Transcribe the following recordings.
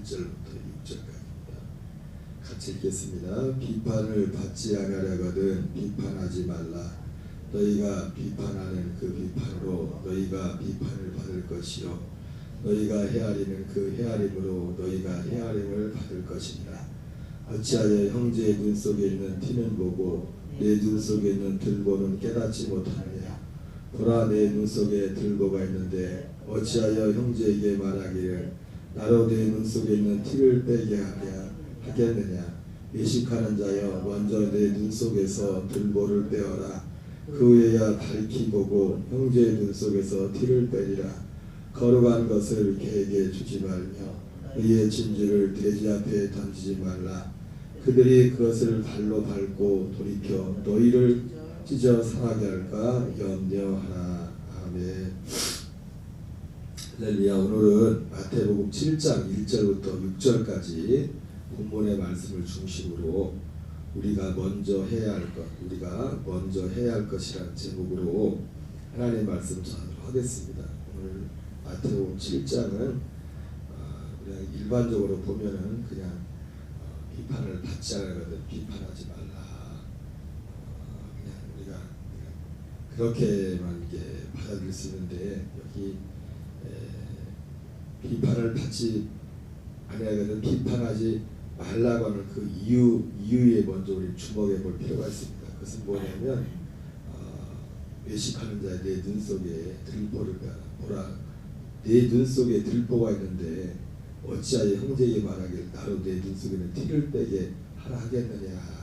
1절부터 6절까지입니다. 같이 읽겠습니다. 비판을 받지 아니하려거든 비판하지 말라. 너희가 비판하는 그 비판으로 너희가 비판을 받을 것이요 너희가 헤아리는 그 헤아림으로 너희가 헤아림을 받을 것이니라. 어찌하여 형제의 눈 속에 있는 티는 보고 내 눈 속에 있는 들보는 깨닫지 못하느냐. 보라, 내 눈 속에 들보가 있는데 어찌하여 형제에게 말하기를 나로 내 눈 속에 있는 티를 빼게 하겠느냐. 외식하는 자여, 먼저 내 눈 속에서 들보를 빼어라. 그 후에야 밝히 보고 형제의 눈 속에서 티를 빼리라. 거룩한 것을 개에게 주지 말며 의의 진주를 돼지 앞에 던지지 말라. 그들이 그것을 발로 밟고 돌이켜 너희를 찢어 상하게 할까 염려하라. 아멘. 할렐루야. 오늘은 마태복음 7장 1절부터 6절까지 본문의 말씀을 중심으로 우리가 먼저 해야 할 것, 우리가 먼저 해야 할 것이라는 제목으로 하나님의 말씀 전하도록 하겠습니다. 오늘 마태복음 7장은 그냥 일반적으로 보면은 그냥 비판을 받지 않으거든 비판하지 말라. 그냥 우리가 그렇게만 이게 받아들일 수 있는데 여기 비판을 받지 아니하거든 비판하지 말라고 하는 그 이유에 먼저 우리 주목해 볼 필요가 있습니다. 그것은 뭐냐면 외식하는 자의 내 눈 속에 들보를 보라. 내 눈 속에 들보가 있는데 어찌하여 형제에게 말하기를 나로 내 눈 속에는 티를 빼게 하라 하겠느냐.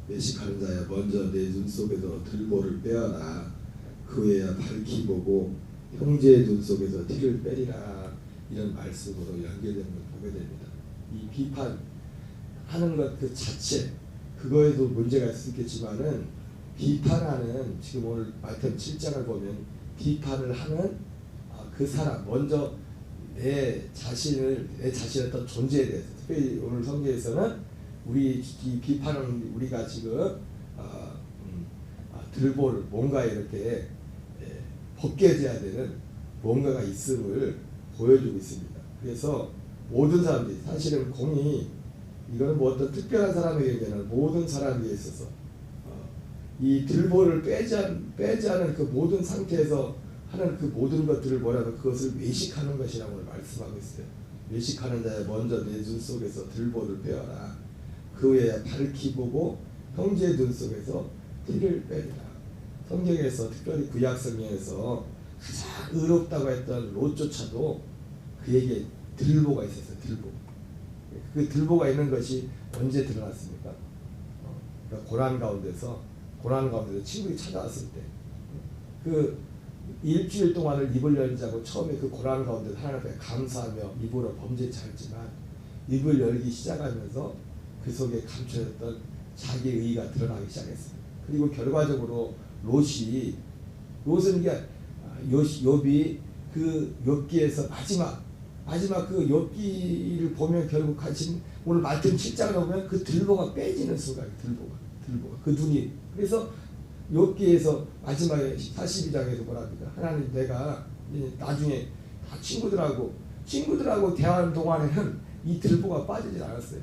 외식하는 자야, 먼저 내 눈 속에서 들보를 빼어라. 그 후에야 밝히 보고 형제의 눈 속에서 티를 빼리라. 이런 말씀으로 연결되는 걸 보게 됩니다. 이 비판하는 것 그 자체 그거에도 문제가 있겠지만은 비판하는 지금 오늘 마태복음 7장을 보면 비판을 하는 그 사람 먼저 내 자신의 어떤 존재에 대해서 특별히 오늘 성경에서는 우리 이 비판은 우리가 지금 들보를 뭔가 이렇게 벗겨져야 되는 뭔가가 있음을 보여주고 있습니다. 그래서 모든 사람들이 사실은 공이 이거는 뭐 어떤 특별한 사람에게는 모든 사람에게 있어서 이 들보를 빼지 않은 그 모든 상태에서 하는 그 모든 것들을 뭐라고 그것을 외식하는 것이라고 말씀하고 있어요. 외식하는 자야 먼저 내 눈 속에서 들보를 빼어라. 그 후에 밝히 보고 형제의 눈 속에서 티를 빼리라. 성경에서 특별히 구약 성경에서 가장 의롭다고 했던 롯조차도 그에게 들보가 있었어요. 들보. 그 들보가 있는 것이 언제 드러났습니까? 그러니까 고난 가운데서 친구들이 찾아왔을 때 그 일주일 동안을 입을 열자고 처음에 그 고난 가운데 하나님 앞에 감사하며 입으로 범죄치 않지만 입을 열기 시작하면서 그 속에 감춰졌던 자기의 의의가 드러나기 시작했습니다. 그리고 결과적으로 롯은 이게 욥이 그 욥기에서 마지막 그 욥기를 보면 결국 같이 오늘 마태복음 7장을 보면 그 들보가 빼지는 순간 들보가 그 눈이 그래서 욥기에서 마지막에 42장에서 뭐랍니까? 하나님 내가 나중에 다 친구들하고 대화하는 동안에는 이 들보가 빠지질 않았어요.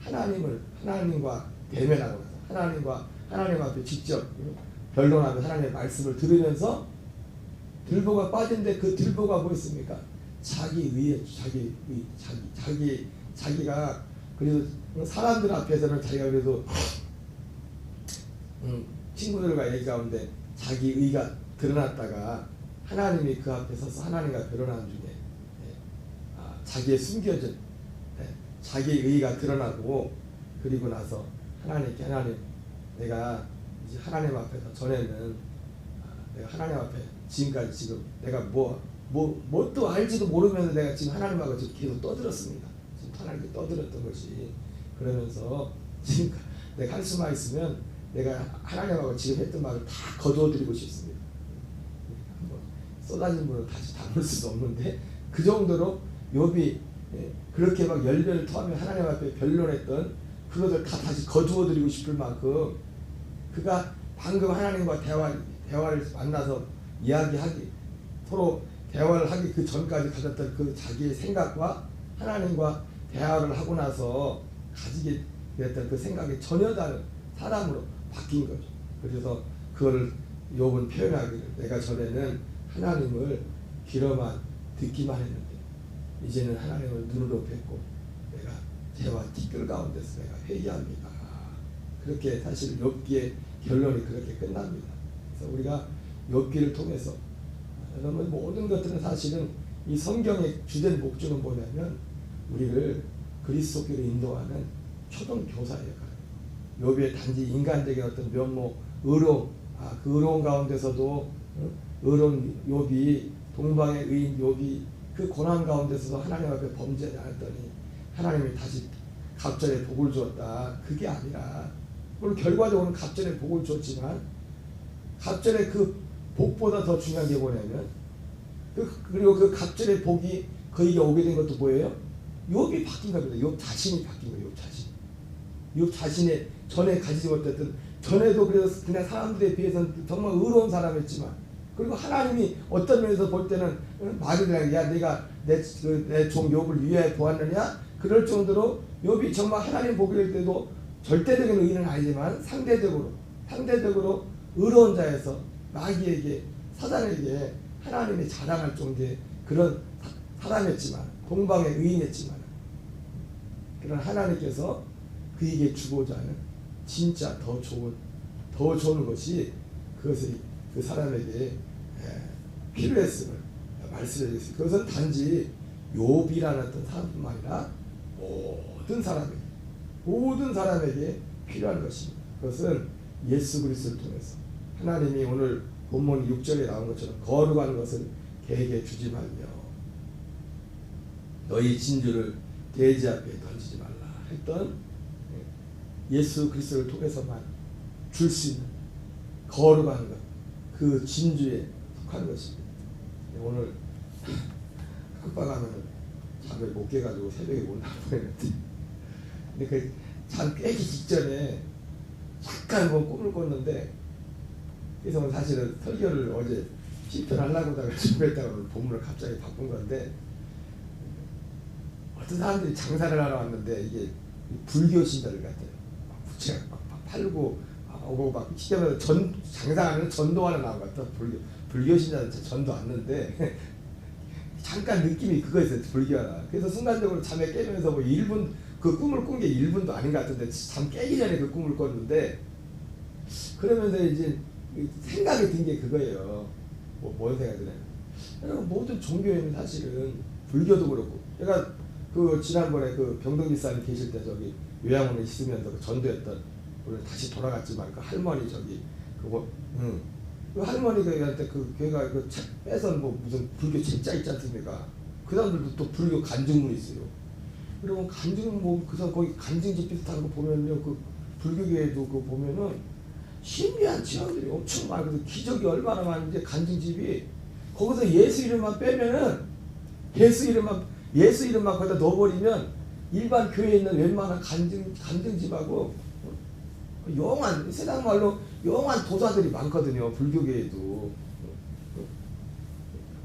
하나님과 대면하고 하나님 앞에 직접 변론하며 하나님의 말씀을 들으면서 들보가 빠진데 그 들보가 뭐였습니까? 자기가 그래도 사람들 앞에서는 자기가 그래도 친구들과 얘기 가운데 자기 의가 드러났다가 하나님이 그 앞에 서서 하나님과 변론하는 중에 자기의 숨겨진 자기의 의가 드러나고 그리고 나서 하나님 내가 이제 하나님 앞에서 전에는 내가 하나님 앞에 지금까지 지금 내가 뭣도 알지도 모르면서 내가 지금 하나님하고 지금 계속 떠들었습니다. 지금 하나님께 떠들었던 것이 그러면서 지금 내가 할 수만 있으면 내가 하나님하고 지금 했던 말을 다 거두어드리고 싶습니다. 한번 쏟아진 물을 다시 담을 수도 없는데 그 정도로 욥이 그렇게 막 열변을 토하며 하나님 앞에 변론했던 그것을 다 다시 거두어드리고 싶을 만큼 그가 방금 하나님과 대화를 만나서 이야기하기 서로 대화를 하기 그 전까지 가졌던 그 자기의 생각과 하나님과 대화를 하고 나서 가지게 됐던 그 생각이 전혀 다른 사람으로 바뀐 거죠. 그래서 그거를 욥은 표현하기를 내가 전에는 하나님을 귀로만 듣기만 했는데 이제는 하나님을 눈으로 뵙고 내가 죄와 티끌 가운데서 내가 회개합니다. 그렇게 사실 욥기의 결론이 그렇게 끝납니다. 그래서 우리가 욥기를 통해서 여러분 모든 것들은 사실은 이 성경의 주된 목적은 뭐냐면 우리를 그리스도께로 인도하는 초등 교사예요. 욥의 단지 인간적인 어떤 면목, 의로움, 그 의로움 가운데서도 의로운 욥이 동방의 의인 욥이 그 고난 가운데서도 하나님 앞에 범죄하지 않았더니 하나님이 다시 갑절의 복을 주었다. 그게 아니라 물론 결과적으로는 갑절의 복을 줬지만 갑절의 그 복보다 더 중요한 게 뭐냐면 그리고 그 갑절의 복이 그에게 오게 된 것도 뭐예요? 욥이 바뀐 겁니다. 욥 자신이 바뀐 거예요. 욥 자신. 욥 자신의 전에 가지지 못했던 전에도 그래서 그냥 사람들에 비해서는 정말 의로운 사람이었지만 그리고 하나님이 어떤 면에서 볼 때는 말이라 야 내가 내 종 욥을 위해 보았느냐 그럴 정도로 욥이 정말 하나님 보길 때도 절대적인 의인은 아니지만 상대적으로 의로운 자에서 마귀에게 사단에게 하나님이 자랑할 정도의 그런 사람이었지만 동방의 의인이었지만 그런 하나님께서 그에게 주고자 하는 진짜 더 좋은 것이 그것이 그 사람에게 필요했음을 말씀해 주셨습니다. 그것은 단지 욥이라는 어떤 사람뿐만 아니라 모든 사람에게 필요한 것입니다. 그것은 예수 그리스도를 통해서 하나님이 오늘 본문 6절에 나온 것처럼 거룩한 것을 개에게 주지 말며 너희 진주를 돼지 앞에 던지지 말라 했던 예수 그리스도를 통해서만 줄 수 있는 거룩한 것, 그 진주에 속한 것입니다. 오늘 깜빡하면 잠을 못 깨가지고 새벽에 못 나가는데 근데 그 잠 깨기 직전에 잠깐 뭐 꿈을 꿨는데 그래서 사실은 설교를 어제 집필하려고 하다가 준비했다가 오늘 본문을 갑자기 바꾼 건데 어떤 사람들이 장사를 하러 왔는데 이게 불교 신자들 같아요. 부채 막 팔고 오고 막 시켜서 장사하는 전도하러 나온 것 같아. 불교 신자들 전도 왔는데 잠깐 느낌이 그거였어요. 불교하라. 그래서 순간적으로 잠에 깨면서 뭐 1분 그 꿈을 꾼 게 1분도 아닌 것 같은데 잠 깨기 전에 그 꿈을 꿨는데 그러면서 이제 생각이 든 게 그거예요. 뭔 생각이 드나요? 여러분 모든 종교에는 사실은 불교도 그렇고 제가 그 지난번에 그 병동집사님 계실 때 저기 요양원에 있으면서 그 전도했던 오늘 다시 돌아갔지만 그 할머니 저기 그 할머니가 한테 그 교회가 그 책 빼서 뭐 무슨 불교 책자 있지 않습니까? 그 사람들도 또 불교 간증문이 있어요. 그리고 간증 뭐 그래서 거기 간증집 비슷한 거 보면요 그 불교계에도 그 보면은 신비한 지형들이 엄청 많고 그 기적이 얼마나 많은지 간증집이 거기서 예수 이름만 빼면은 예수 이름만 거기다 넣어버리면 일반 교회에 있는 웬만한 간증집하고 영한 세상 말로 영한 도사들이 많거든요. 불교계에도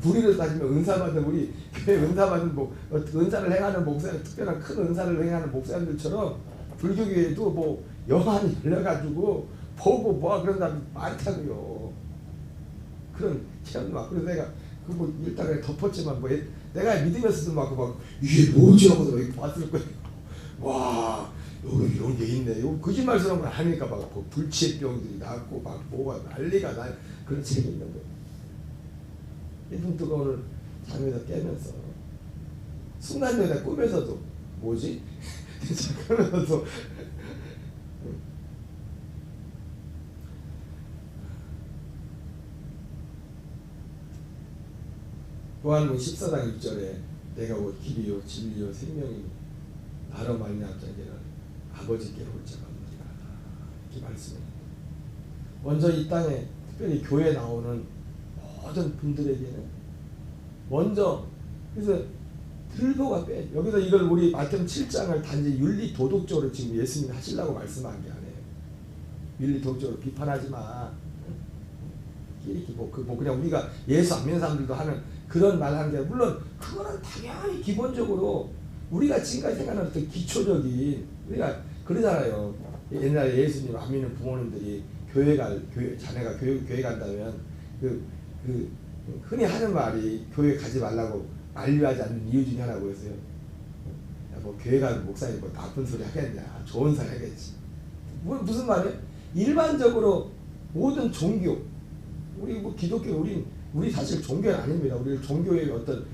우리를 따지면 은사받은 우리 교회 은사받은 은사를 행하는 목사님 특별한 큰 은사를 행하는 목사님들처럼 불교계에도 뭐 영안이 열려가지고 보고 뭐 그런 사람이 많다고요. 그런 체험도 막 그래서 내가 그 뭐 일단은 덮었지만 뭐 내가 믿으면서도 막 이게 뭐지 하고서 봤을 거예요. 와 여기 이런 게 있네. 이거 거짓말스러운 걸 하니까 막 불치병들이 나고 막 뭐가 난리가 나 그런 책이 있는 거예요. 이분 또 오늘 잠에서 깨면서 순간적으로 꿈에서도 뭐지? 그러면서도 요한복음 14장 6절에 내가 곧 길이요 진리요 생명이니 나로 말미암은 자에게는 아버지께로 올 자가 없느니라 이렇게 말씀합니다. 먼저 이 땅에 특별히 교회에 나오는 모든 분들에게는 먼저 그래서 들보가 빼 여기서 이걸 우리 마태복음 7장을 단지 윤리 도덕적으로 지금 예수님이 하시려고 말씀한 게 아니에요. 윤리 도덕적으로 비판하지 마. 이렇게 그냥 우리가 예수 안 믿는 사람들도 하는 그런 말 하는 게 물론 그거는 당연히 기본적으로 우리가 지금까지 생각하는 어떤 기초적인, 우리가 그러잖아요. 옛날에 예수님 안 믿는 부모님들이 자네가 교회 간다면 그 흔히 하는 말이 교회 가지 말라고 만류하지 않는 이유 중에 하나고 했어요. 뭐 교회 가는 목사님 뭐 나쁜 소리 하겠냐, 좋은 소리 하겠지. 무슨 말이에요? 일반적으로 모든 종교, 우리 뭐 기독교, 우리 사실 종교는 아닙니다. 우리 종교의 어떤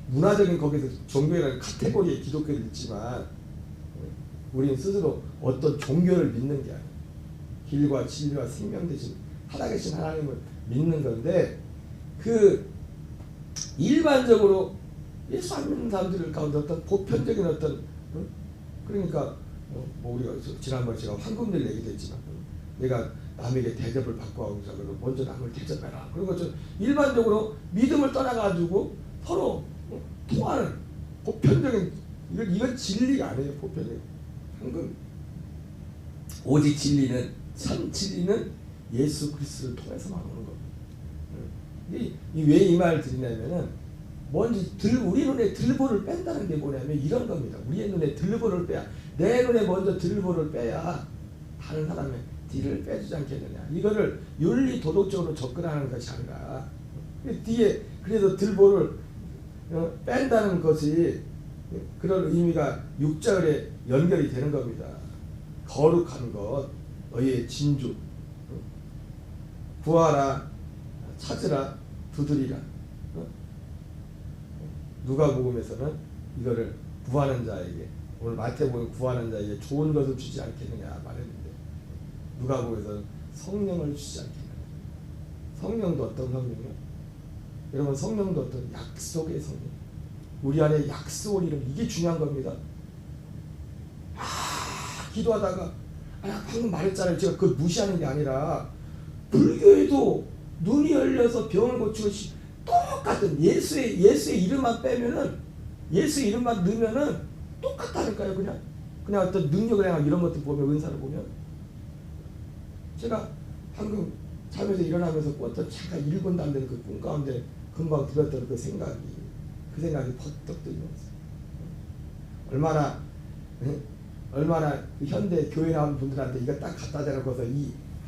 문화적인 거기서 종교라는 카테고리에 기독교를 있지만 우리는 스스로 어떤 종교를 믿는 게 아니에요. 길과 진리와 생명 되신 살아계신 하나님을 믿는 건데, 그 일반적으로 예수 안 믿는 사람들 가운데 어떤 보편적인 어떤 그러니까 뭐 우리가 지난번에 제가 황금들 얘기도 했지만 내가 남에게 대접을 받고 하고서 먼저 남을 대접해라. 그리고 일반적으로 믿음을 떠나가지고 서로 통하는 보편적인 이건 진리가 아니에요. 보편적인 황금. 오직 진리는 참 진리는 예수 그리스도를 통해서만 오는 겁니다. 왜 이 말을 드리냐면은 먼저 우리 눈에 들보를 뺀다는 게 뭐냐면 이런 겁니다. 우리의 눈에 들보를 빼야, 내 눈에 먼저 들보를 빼야 다른 사람의 뒤를 빼주지 않겠느냐. 이거를 윤리 도덕적으로 접근하는 것이 아니라 뒤에 그래서 들보를 뺀다는 것이 그런 의미가 6절에 연결이 되는 겁니다. 거룩한 것, 너희의 진주, 구하라, 찾으라, 두드리라. 누가복음에서는 이거를 구하는 자에게, 오늘 마태복음 구하는 자에게 좋은 것을 주지 않겠느냐 말했는데, 누가복음에서는 성령을 주지 않겠느냐. 성령도 어떤 성령이요? 여러분, 성령도 어떤 약속의 성령. 우리 안에 약속을 이루는, 이게 중요한 겁니다. 기도하다가 방금 말했잖아요. 제가 그걸 무시하는 게 아니라 불교에도 눈이 열려서 병을 고치고 똑같은 예수의 이름만 빼면은, 예수의 이름만 넣으면은 똑같다니까요. 그냥 어떤 능력을 행하고 이런 것들 보면, 은사를 보면, 제가 방금 잠에서 일어나면서 꿨던 잠깐 1분도 안 되는 그 꿈 가운데 금방 들었던 그 생각이 퍼뜩 들면서 얼마나 그 현대 교회 나온 분들한테 이거 딱 갖다 대놓고서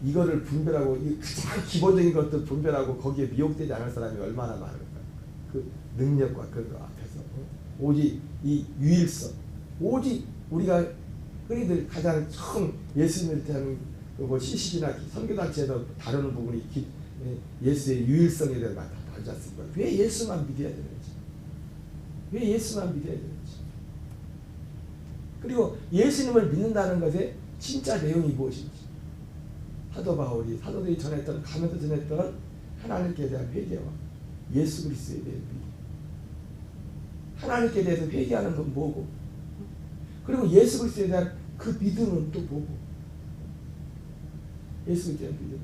이거를 분별하고, 이 가장 기본적인 것들 분별하고 거기에 미혹되지 않을 사람이 얼마나 많을까. 그 능력과 그거 앞에서 오직 이 유일성, 오직 우리가 흔히들 가장 처음 예수님을 대하는 뭐 시식이나 선교단체에서 다루는 부분이 예수의 유일성에 대해서 다루지 않습니까? 왜 예수만 믿어야 되는지, 왜 예수만 믿어야 되는지, 그리고 예수님을 믿는다는 것의 진짜 내용이 무엇인지, 사도 바울이 사도들이 가면서 전했던 하나님께 대한 회개와 예수 그리스도에 대한 믿음. 하나님께 대해서 회개하는 건 뭐고, 그리고 예수 그리스도에 대한 그 믿음은 또 뭐고, 예수 그리스도에 대한 믿음.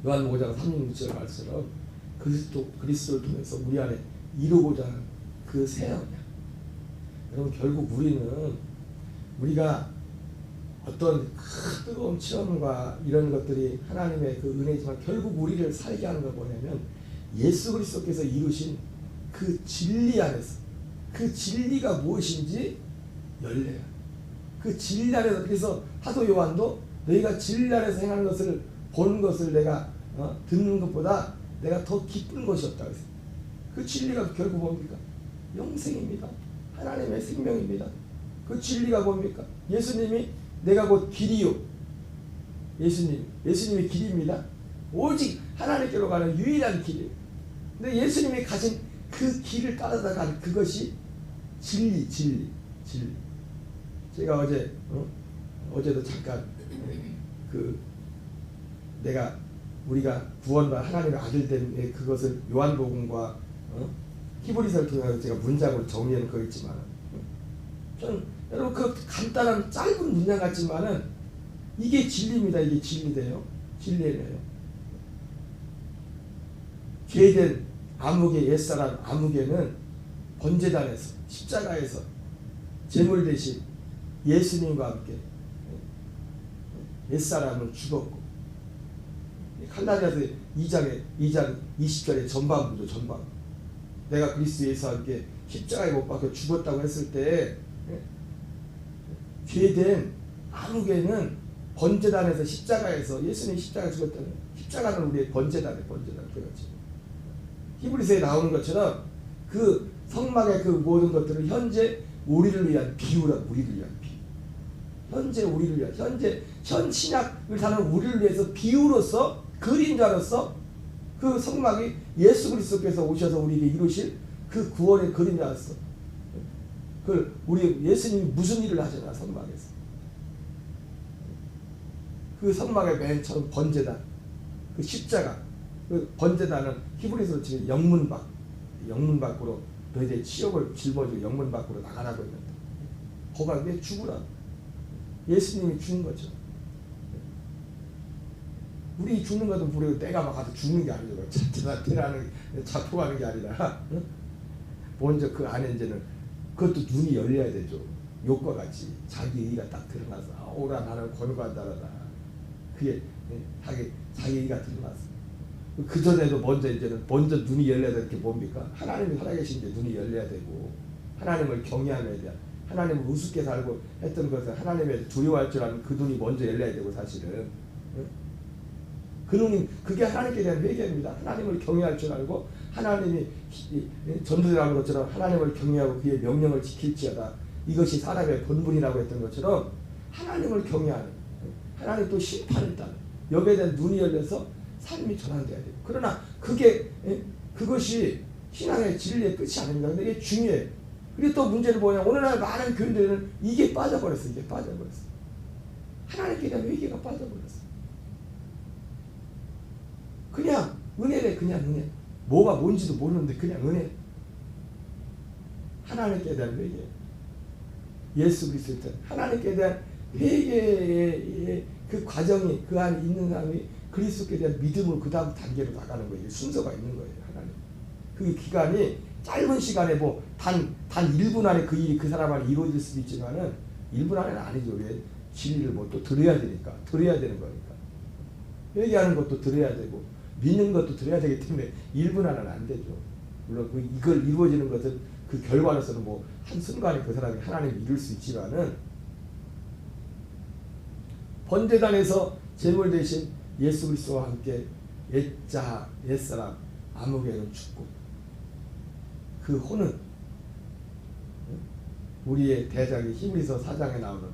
요한 5장 36절 말처럼 그리스도를 통해서 우리 안에 이루고자 하는 그 새 언약. 여러분, 결국 우리가 어떤 뜨거운 체험과 이런 것들이 하나님의 그 은혜지만, 결국 우리를 살게 하는 건 뭐냐면 예수 그리스도께서 이루신 그 진리 안에서, 그 진리가 무엇인지 열려야, 그 진리 안에서. 그래서 사도 요한도 너희가 진리 안에서 행하는 것을 보는 것을 내가 듣는 것보다 내가 더 기쁜 것이 없다고 했어요. 그 진리가 결국 뭡니까? 영생입니다. 하나님의 생명입니다. 그 진리가 뭡니까? 예수님이 내가 곧 길이요. 예수님이 길입니다. 오직 하나님께로 가는 유일한 길이에요. 근데 예수님이 가신 그 길을 따라가는 그것이 진리. 제가 어제도 잠깐 우리가 구원과 하나님의 아들됨의 그것을 요한복음과 히브리서를 통해서 제가 문장으로 정리하는 거 있지만, 저는 여러분 그 간단한 짧은 문장 같지만은 이게 진리입니다. 이게 진리돼요. 진리예요. 죄된 아무개, 옛사람 아무개는 번제단에서, 십자가에서 제물 대신 예수님과 함께 옛사람은 죽었고, 갈라디아서 2장 20절에 전반부죠. 전반. 내가 그리스도 예수와 함께 십자가에 못 박혀 죽었다고 했을 때 죄된 아무개는 번제단에서 십자가에서 예수님이 십자가 죽었다는 십자가는 우리의 번제단이에요. 번제단 그렇지. 히브리서에 나오는 것처럼 그 성막의 그 모든 것들을 현재 우리를 위한 비유라. 우리를 위한 비유. 현재 우리를 위한 현 신약을 사는 우리를 위해서 비유로서 그림자로서 그 성막이 예수 그리스도께서 오셔서 우리에게 이루실 그 구원의 그림자로서 그 우리 예수님이 무슨 일을 하셨나 성막에서 그 성막의 맨 처음 번제단 그 십자가 그 번제단은 히브리서로 치면 영문 밖으로 너희들의 치욕을 짊어지고 영문 밖으로 나가라고 했는데 거기가 왜 죽으라 예수님이 죽은 거죠. 우리 죽는 것도 우리 때가 막 가서 죽는 게 아니죠. 자포하는 게 아니라 먼저 그 안에 이제는 그것도 눈이 열려야 되죠. 욕과 같이 자기 의가 딱 드러나서 오라 나는 권고한다라다. 그게 자기 의가 드러났어. 그 전에도 먼저 눈이 열려야 될 게 뭡니까? 하나님이 살아계신데 눈이 열려야 되고 하나님을 경외하며야 돼. 하나님을 우습게 살고 했던 것을 하나님에 두려워할 줄 아는 그 눈이 먼저 열려야 되고 사실은 그 눈이 그게 하나님께 대한 회개입니다. 하나님을 경외할 줄 알고 하나님이 전도자라는 것처럼 하나님을 경외하고 그의 명령을 지킬지어다. 이것이 사람의 본분이라고 했던 것처럼 하나님을 경외하는 하나님 또 심판을 따르는 여기에 대한 눈이 열려서 삶이 전환돼야 돼요. 그러나 그것이 신앙의 진리의 끝이 아닙니다. 근데 이게 중요해요. 그리고 또 문제는 뭐냐? 오늘날 많은 교인들은 이게 빠져버렸어. 하나님께 대한 회개가 빠져버렸어. 그냥 은혜래. 그냥 은혜. 뭐가 뭔지도 모르는데 그냥 은혜. 하나님께 대한 회개. 예수 그리스도에 대한 하나님께 대한 회개의 그 과정이 그 안에 있는 사람이 그리스도께 대한 믿음으로 그 다음 단계로 나가는 거예요. 순서가 있는 거예요. 하나님. 그 기간이 짧은 시간에 뭐 단 1분 안에 그 일이 그 사람 안에 이루어질 수도 있지만은 1분 안에는 아니죠. 왜? 진리를 뭐 또 들어야 되니까. 들어야 되는 거니까. 회개하는 것도 들어야 되고 믿는 것도 들어야 되기 때문에 1분 안에는 안 되죠. 물론 이걸 이루어지는 것은 그 결과로서는 뭐 한순간에 그 사람이 하나님을 이룰 수 있지만은 번제단에서 제물 대신 예수 그리스도와 함께 옛사람 아무개는 죽고 그 혼은 우리의 대장이 히브리서 4장에 나오는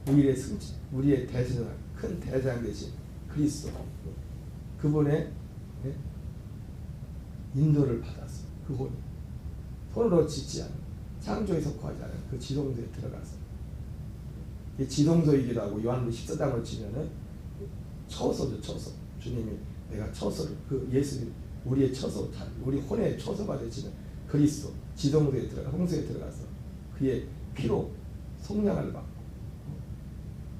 우리의 대장 큰 대장 되신 그리스도 그분의 인도를 받았어. 그 혼이 손으로 짓지 않은 창조에 속하지 않은 그 지성소에 들어가서 이 지성소이기도 하고 요한복음 14장을 치면은 처소죠. 처소. 주님이 내가 처소를 그 예수님 우리의 처소 우리 혼의 처소가 되시는 그리스도 지성소에 들어가 홍수에 들어가서 그의 피로 속량을 받고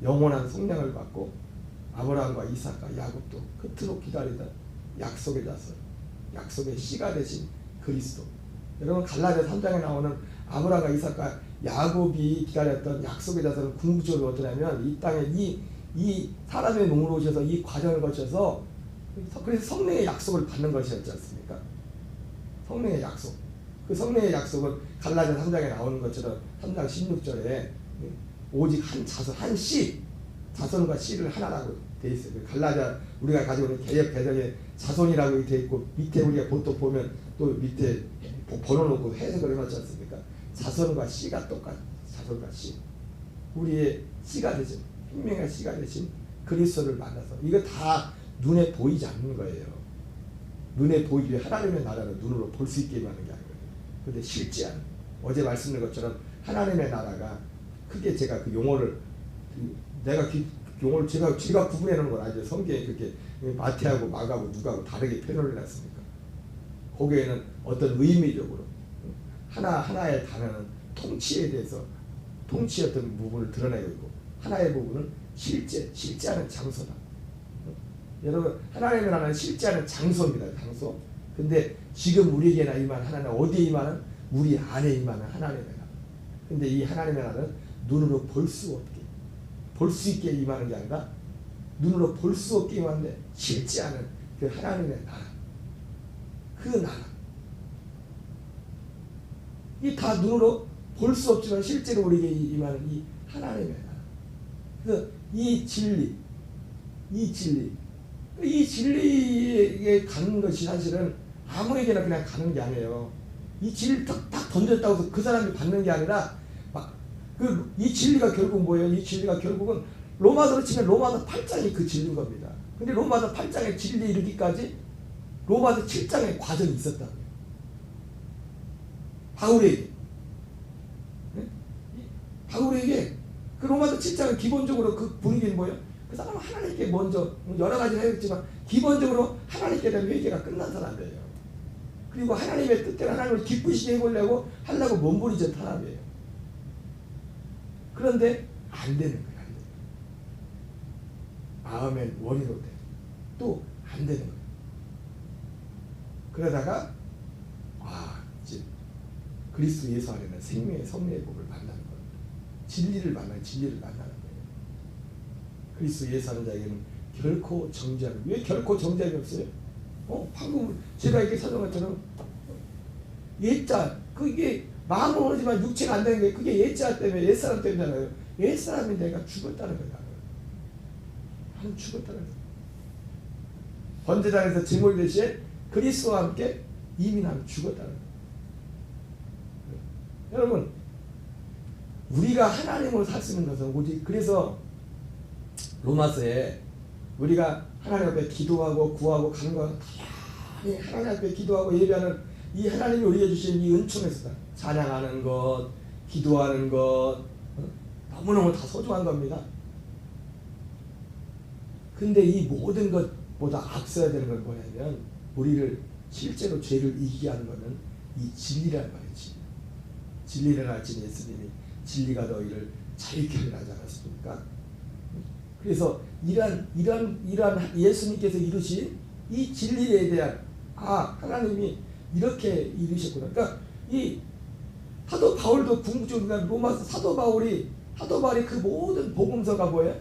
영원한 속량을 받고 아브라함과 이삭과 야곱도 그토록 기다리던 약속의 자손 약속의 씨가 되신 그리스도. 여러분 갈라디아 3장에 나오는 아브라함과 이삭과 야곱이 기다렸던 약속의 자손은 궁극적으로 어떠냐면 이 땅에 이 사람의 몸으로 오셔서 이 과정을 거쳐서 그래서 성령의 약속을 받는 것이었지 않습니까? 성령의 약속. 그 성령의 약속은 갈라디아 3장에 나오는 것처럼 3장 16절에 오직 한 자손, 한 씨, 자손과 씨를 하나라고 돼 있어요. 갈라디아 우리가 가지고 있는 개역 개정에 자손이라고 돼 있고 밑에 우리가 보통 보면 또 밑에 번호놓고 해석을 해놨지 않습니까? 자손과 씨가 똑같아. 자손과 씨. 우리의 씨가 되신 생명의 씨가 되신 그리스도를 만나서 이거 다 눈에 보이지 않는 거예요. 눈에 보이기 위해 하나님의 나라를 눈으로 볼 수 있게 하는 게 아니거든요. 그런데 실제 않은 어제 말씀드린 것처럼 하나님의 나라가 크게 제가 그 용어를 내가 용어를 제가 구분해 놓은 건 아니죠. 성경에 그렇게 마태하고 마가하고 누가하고 다르게 표현을 해놨습니까? 거기에는 어떤 의미적으로 하나의 단어는 통치에 대해서 통치의 어떤 부분을 드러내고 있고 하나의 부분은 실제 하는 장소다. 여러분 하나님의 나라는 실제 하는 장소입니다. 장소. 근데 지금 우리에게나 임하는 하나는 어디에 임하는? 우리 안에 임하는 하나님의 나라. 근데 이 하나님의 나라는 눈으로 볼 수 없게 볼 수 있게 임하는 게 아니라 눈으로 볼 수 없게 임하는데 실제 하는 그 하나님의 나라. 그 나라. 이 다 눈으로 볼 수 없지만 실제로 우리에게 임하는 이 하나님의 나라. 그래서 이 진리에 가는 것이 사실은 아무에게나 그냥 가는 게 아니에요. 이 진리를 딱 던졌다고 해서 그 사람이 받는 게 아니라 이 진리가 결국 뭐예요? 이 진리가 결국은 로마서로 치면 로마서 8장이 그 진리인 겁니다. 근데 로마서 8장의 진리에 이르기까지 로마서 7장의 과정이 있었다고요. 바울에게. 네? 바울에게 그 로마서 7장은 기본적으로 그 분위기는 뭐예요? 그 사람은 하나님께 먼저 여러 가지를 해야겠지만 기본적으로 하나님께 대한 회개가 끝난 사람이에요. 그리고 하나님의 뜻대로 하나님을 기쁘시게 해보려고 하려고 몸부림친 사람이에요. 그런데 안 되는 거예요. 마음엔 원인으로 돼. 또 안 되는 거예요. 그러다가 이제 그리스도 예수 안에는 생명의 성령의 복을 만나는 겁니다. 진리를 만나는 거예요. 그리스도 예수 하는 자에게는 결코 정죄함이. 왜 결코 정죄함이 없어요? 방금 제가 이렇게 설명한 것처럼 옛자 그게 마음은 오지만 육체가 안 되는 게 그게 옛자 때문에 옛사람 때문이잖아요. 옛사람이 내가 죽었다는 거야. 나는 죽었다는 거야. 번제단에서 제물되시에 그리스도와 함께 이미 나는 죽었다는 거야. 여러분 우리가 하나님으로 살 수 있는 것은 오직 그래서 로마서에 우리가 하나님 앞에 기도하고 구하고 가는 것은 다양히 하나님 앞에 기도하고 예배하는 이 하나님이 우리에게 주신 이 은총에서 찬양하는 것, 기도하는 것 너무너무 다 소중한 겁니다. 근데 이 모든 것보다 앞서야 되는 건 뭐냐면 우리를 실제로 죄를 이기게 하는 것은 이 진리란 말이지. 진리를 알지 예수님이 진리가 너희를 자유케 하지 않았습니까? 그래서 이러한 예수님께서 이루신 이 진리에 대한 하나님이 이렇게 이루셨구나. 그러니까 이 사도 바울도 궁극적으로 로마서 사도 바울이 그 모든 복음서가 뭐예요?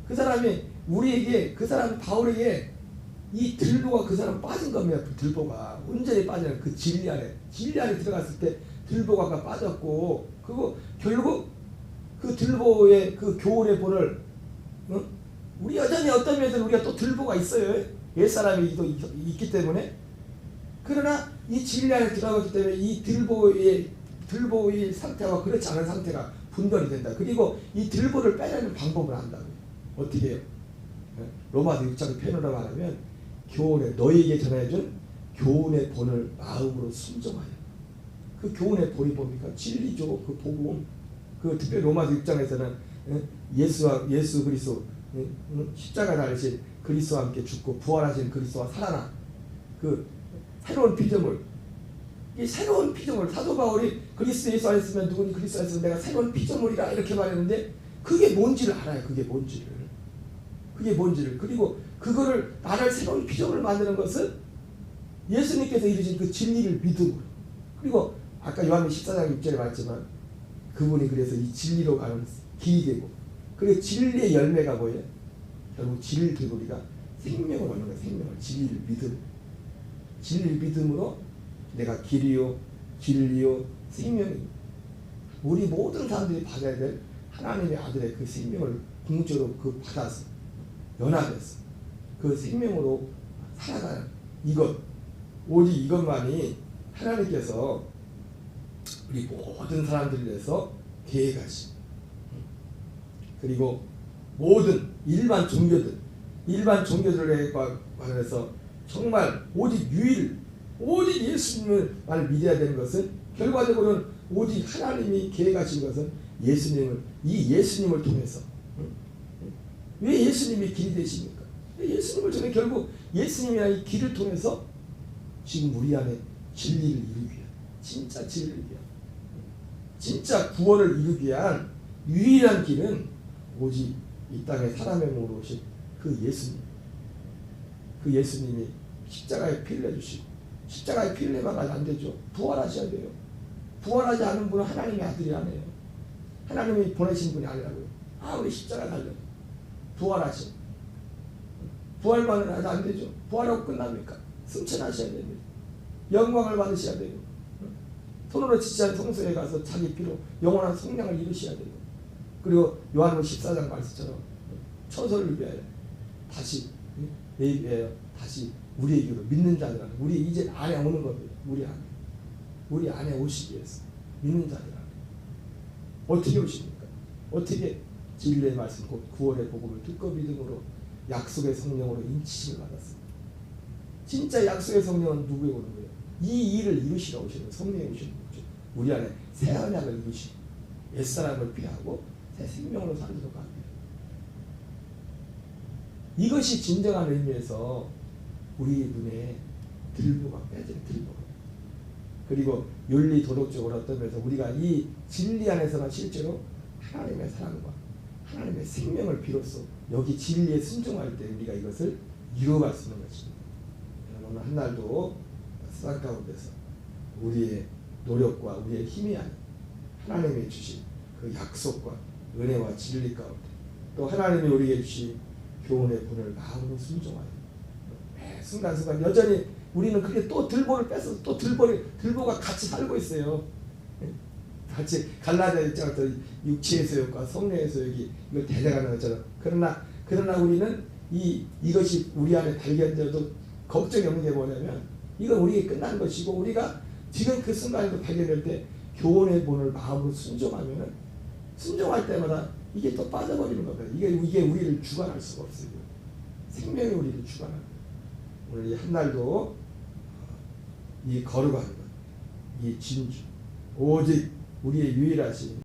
그 사람이 우리에게 그 사람 바울에게 이 들보가 그 사람 빠진 겁니다. 그 들보가 온전히 빠지는 그 진리 안에 들어갔을 때 들보가 빠졌고 그거 결국 그 들보의 그 교훈의 본을 우리 여전히 어떤 면에서 우리가 또 들보가 있어요. 옛사람이 또 있기 때문에. 그러나 이 진리 안에 들어가기 때문에 이 들보의 상태와 그렇지 않은 상태가 분별이 된다. 그리고 이 들보를 빼내는 방법을 안다고요. 어떻게 해요? 로마서 6장 표현으로 말하면 교훈에 너희에게 전해준 교훈의 본을 마음으로 순종하여. 그 교훈의 본이 뭡니까? 진리죠. 그 복음. 그 특별히 로마서 6장에서는 예수 그리스도 십자가 달리신 그리스도와 함께 죽고 부활하신 그리스도와 살아나 그 새로운 피조물. 이 새로운 피조물. 사도 바울이 그리스도 예수 안에 있으면 누구니 그리스도 안에 있으면 내가 새로운 피조물이라 이렇게 말했는데 그게 뭔지를 알아요. 그게 뭔지를. 그리고 그거를 나를 새로운 피조물을 만드는 것은 예수님께서 이루신 그 진리를 믿음으로. 그리고 아까 요한복음 14장 6절에 말했지만 그분이 그래서 이 진리로 가는 길이 되고 그리고 진리의 열매가 뭐예요? 결국 진리를 들고 우리가 생명을 얻는 거예요. 생명을. 진리를 믿음으로 내가 길이요 진리요 생명입니다. 우리 모든 사람들이 받아야 될 하나님의 아들의 그 생명을 궁극적으로 받아서 연합해서 그 생명으로 살아가는 이것, 오직 이것만이 하나님께서 우리 모든 사람들을 위해서 계획하신, 그리고 모든 일반 종교들에 관해서 정말 오직 예수님을 믿어야 되는 것은 결과적으로는 오직 하나님이 계획하신 것은 예수님을 통해서. 왜 예수님이 길이 되십니까? 예수님을 저는 결국 예수님이라는 이 길을 통해서 지금 우리 안에 진리를 이루기 위한, 진짜 진리를 이루기 위한, 진짜 구원을 이루기 위한 유일한 길은 오직 이 땅에 사람의 몸으로 오신 그 예수님이 십자가에 피를 내주시고, 십자가에 피를 내면 안 되죠. 부활하셔야 돼요. 부활하지 않은 분은 하나님의 아들이 아니에요. 하나님이 보내신 분이 아니라고요. 우리 십자가 달려 부활하셔. 부활만은 아직 안 되죠. 부활하고 끝납니까? 승천하셔야 됩니다. 영광을 받으셔야 돼요. 손으로 지지한 성소에 가서 자기 피로 영원한 성량을 이루셔야 돼요. 그리고 요한복음 14장 말씀처럼 처소를 위하여 다시 다시 우리에게로 믿는 자들 안에 우리 이제 안에 오는 겁니다. 우리 안에 오시기 위해서 믿는 자들 안에 어떻게 오십니까? 어떻게 진리의 말씀 곧 구원의 복음을 듣고 믿음으로 약속의 성령으로 인치심을 받았습니다. 진짜 약속의 성령은 누구에 오는 거예요? 이 일을 이루시러 오시는 거예요. 성령이 오시는 거죠. 우리 안에 새 언약을 이루시고 옛사람을 피하고 새 생명으로 살도록 합니다. 이것이 진정한 의미에서 우리 눈에 들보가 빼지는 들보가. 그리고 윤리 도덕적으로 어떤 면에서 우리가 이 진리 안에서는 실제로 하나님의 사랑과 하나님의 생명을 비로소 여기 진리에 순종할 때 우리가 이것을 이루어갈 수 있는 것입니다. 오늘 한 날도 세상 가운데서 우리의 노력과 우리의 힘이 아닌 하나님이 주신 그 약속과 은혜와 진리 가운데 또 하나님이 우리에게 주신 교훈의 분을 마음으로 순종하여 매 순간순간 여전히 우리는 그게 또 들보를 뺏어서 또 들보가 같이 살고 있어요. 같이 갈라져 있잖아. 육체의 소욕과 성령의 소욕이 이걸 대적하는 것처럼. 그러나 우리는 이것이 우리 안에 발견되어도 걱정이 없는 게 뭐냐면 이건 우리에게 끝난 것이고 우리가 지금 그 순간에도 발견될 때 교훈의 본을 마음으로 순종하면은 순종할 때마다 이게 또 빠져버리는 겁니다. 이게 우리를 주관할 수가 없어요. 생명이 우리를 주관하는 거예요. 오늘 이 한 날도 이 거룩한 것, 이 진주, 오직 우리의 유일하신